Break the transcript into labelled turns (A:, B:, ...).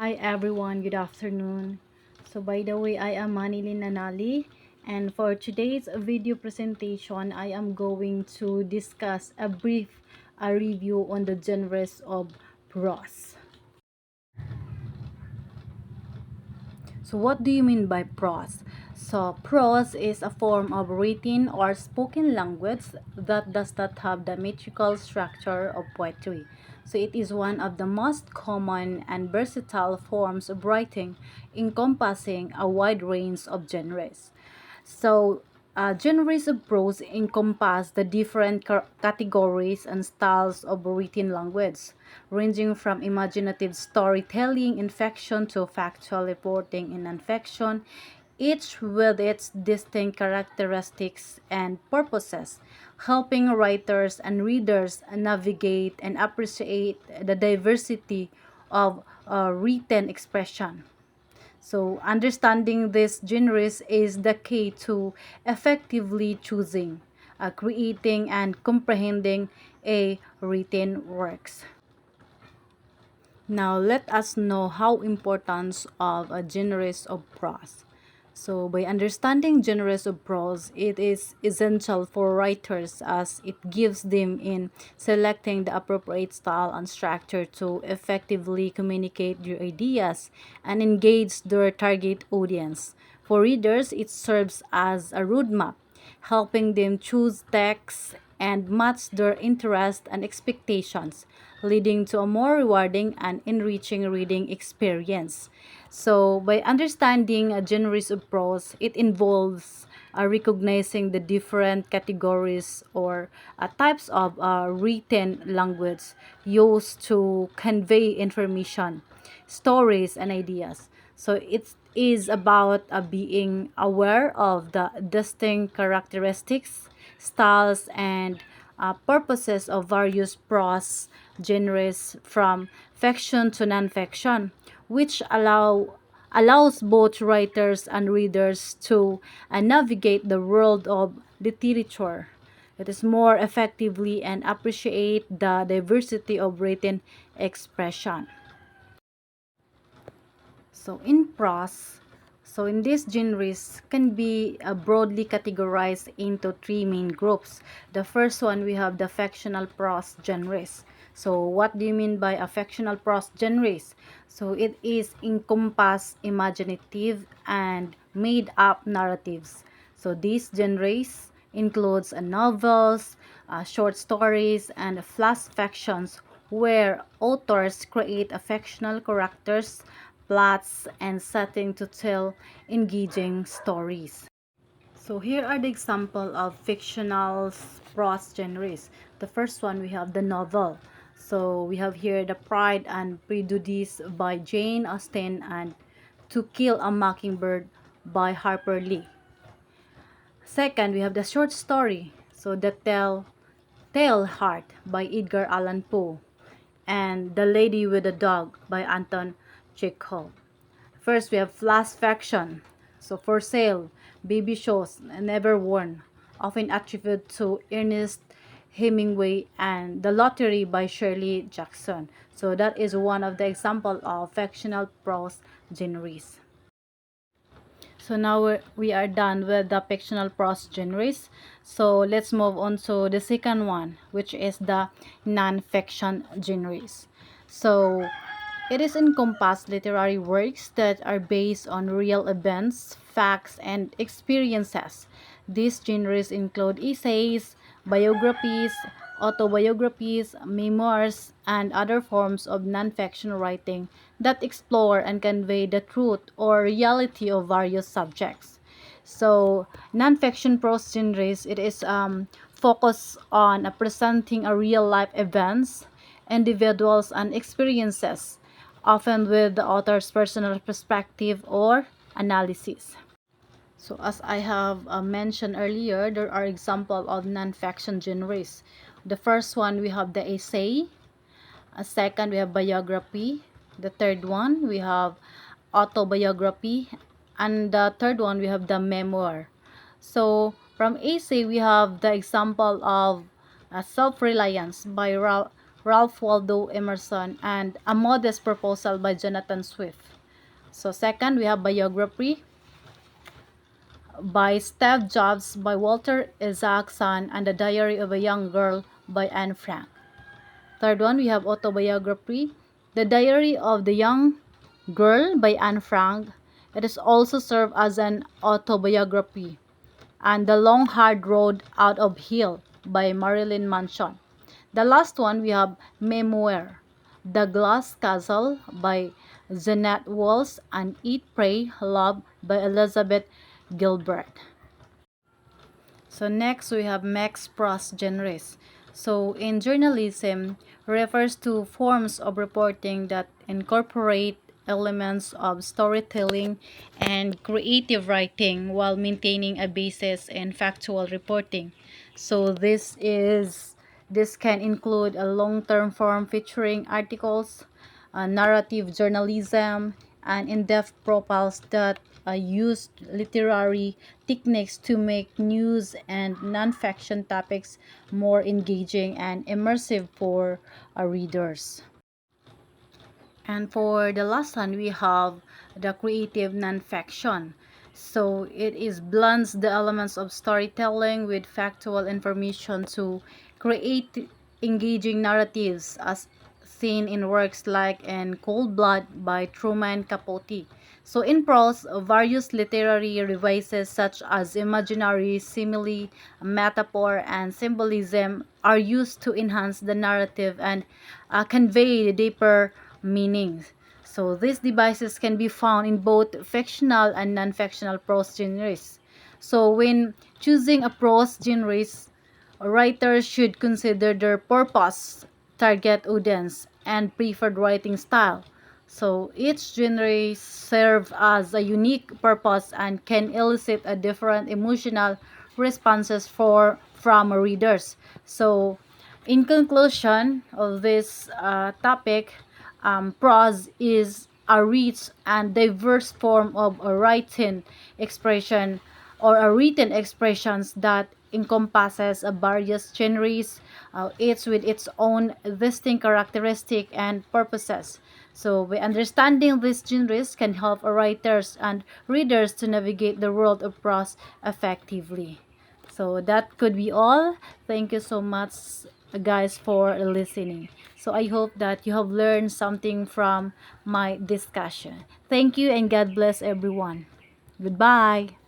A: Hi everyone, good afternoon. So by the way, I am Manilin Nanali, and for today's video presentation, I am going to discuss a brief review on the genres of prose. So what do you mean by prose? So prose is a form of written or spoken language that does not have the metrical structure of poetry. So it is one of the most common and versatile forms of writing, encompassing a wide range of genres. So, genres of prose encompass the different categories and styles of written language, ranging from imaginative storytelling in fiction to factual reporting in nonfiction, each with its distinct characteristics and purposes, helping writers and readers navigate and appreciate the diversity of written expression. So, understanding these genres is the key to effectively choosing, creating, and comprehending a written works. Now, let us know how importance of a genres of prose. So, by understanding genres of prose, it is essential for writers as it gives them in selecting the appropriate style and structure to effectively communicate their ideas and engage their target audience. For readers, it serves as a roadmap, helping them choose texts and match their interests and expectations, leading to a more rewarding and enriching reading experience. So, by understanding genres of prose, it involves recognizing the different categories or types of written language used to convey information, stories, and ideas. So it is about being aware of the distinct characteristics, styles, and purposes of various prose genres from fiction to nonfiction, which allows both writers and readers to navigate the world of literature. It is more effectively and appreciate the diversity of written expression. So in prose, so in these genres can be broadly categorized into three main groups. The first one, we have the fictional prose genres. So what do you mean by a fictional prose genres? So it is encompass imaginative and made up narratives. So these genres includes novels, short stories, and flash fictions where authors create a fictional characters, plots, and setting to tell engaging stories. So here are the example of fictional prose genres. The first one, we have the novel. So we have here The Pride and Prejudice by Jane Austen and To Kill a Mockingbird by Harper Lee. Second, we have the short story. So the Tale Heart by Edgar Allan Poe and The Lady with the Dog by Anton Chekhov. First, we have flash fiction. So, For Sale, Baby Shows, Never Worn, often attributed to Ernest Hemingway, and The Lottery by Shirley Jackson. So, that is one of the example of fictional prose genres. So now we are done with the fictional prose genres. So let's move on to the second one, which is the non-fiction genres. So it is encompass literary works that are based on real events, facts, and experiences. These genres include essays, biographies, autobiographies, memoirs, and other forms of nonfiction writing that explore and convey the truth or reality of various subjects. So, nonfiction prose genres, it is focused on presenting a real life events, individuals, and experiences, often with the author's personal perspective or analysis. So as I have mentioned earlier, there are examples of non-fiction genres. The first one, we have the essay. A second, we have biography. The third one, we have autobiography. And the third one, we have the memoir. So from essay, we have the example of Self-Reliance by Ralph Waldo Emerson, and A Modest Proposal by Jonathan Swift. So second, we have biography by Steve Jobs by Walter Isaacson and The Diary of a Young Girl by Anne Frank. Third one, we have autobiography, The Diary of the Young Girl by Anne Frank. It is also served as an autobiography. And The Long Hard Road Out of Hill by Marilyn Manson. The last one, we have Memoir, The Glass Castle by Jeanette Walls, and Eat, Pray, Love by Elizabeth Gilbert. So next we have mixed prose genres. So in journalism refers to forms of reporting that incorporate elements of storytelling and creative writing while maintaining a basis in factual reporting. So this can include a long-term form featuring articles, narrative journalism, and in-depth profiles that use literary techniques to make news and non-fiction topics more engaging and immersive for readers. And for the last one, we have the creative nonfiction. So it is blends the elements of storytelling with factual information to create engaging narratives as seen in works like in Cold Blood by Truman Capote. So in prose, various literary devices such as imaginary, simile, metaphor, and symbolism are used to enhance the narrative and convey deeper meanings. So these devices can be found in both fictional and non-fictional prose genres. So when choosing a prose genres, writers should consider their purpose, target audience, and preferred writing style. So each genre serves as a unique purpose and can elicit a different emotional responses from readers. So in conclusion of this topic, prose is a rich and diverse form of a written expression or a written expressions that encompasses various genres, each with its own distinct characteristic and purposes. So by understanding these genres can help writers and readers to navigate the world of prose effectively. So that could be all. Thank you so much, guys, for listening. So I hope that you have learned something from my discussion. Thank you and God bless everyone. Goodbye.